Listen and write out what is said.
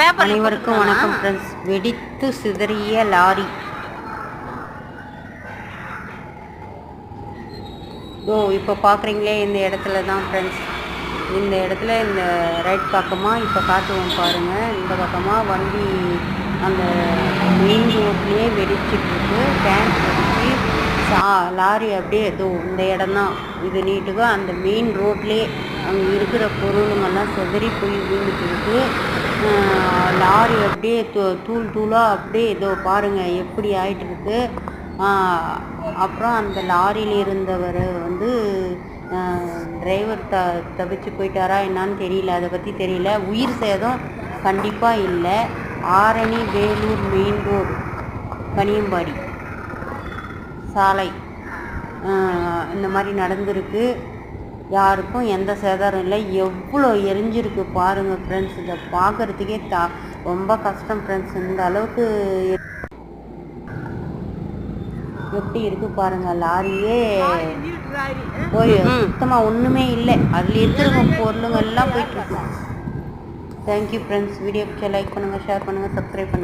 அனைவருக்கும் வணக்கம் ஃப்ரெண்ட்ஸ். வெடித்து சிதறிய லாரி. இப்போ பார்க்குறீங்களே, இந்த இடத்துல தான் ஃப்ரெண்ட்ஸ், இந்த இடத்துல இந்த ரைட் பக்கமாக இப்போ காட்டுவோம் பாருங்கள். இந்த பக்கமாக வண்டி அந்த மெயின் ரோட்லேயே வெடிச்சிட்ருக்கு. டேங்க் வெடிச்சு லாரி அப்படியே இந்த இடம் தான் இது நீட்டுக்கு அந்த மெயின் ரோட்லேயே அங்கே இருக்கிற பொருளுங்கெல்லாம் செதறி போய் விழுந்துட்டு இருக்கு. லாரி அப்படியே தூள் தூளாக அப்படியே பாருங்கள் எப்படி ஆயிட்டுருக்கு. அப்புறம் அந்த லாரியில் இருந்தவர் டிரைவர் தப்பிச்சு போயிட்டாரா என்னான்னு தெரியல, அதை பற்றி தெரியல. உயிர் சேதம் கண்டிப்பாக இல்லை. ஆரணி வேலூர் மெயின் ரோடு கனியம்பாடி சாலை இந்த மாதிரி நடந்திருக்கு. யாருக்கும் எந்த சேதாரம் இல்லை. எவ்வளோ எரிஞ்சிருக்கு பாருங்கள் ஃப்ரெண்ட்ஸ். இதை பார்க்குறதுக்கே ரொம்ப கஷ்டம் ஃப்ரெண்ட்ஸ். இந்த அளவுக்கு எப்படி இருக்குது பாருங்கள். லாரியே போய் சுத்தமாக ஒன்றுமே இல்லை. அதில் இருக்கிற பொருளுங்கள்லாம் போயிட்டுருக்கு. Thank you friends. வீடியோ பிடிச்சா லைக் பண்ணுங்கள், ஷேர் பண்ணுங்கள், சப்ஸ்கிரைப் பண்ணுங்கள்.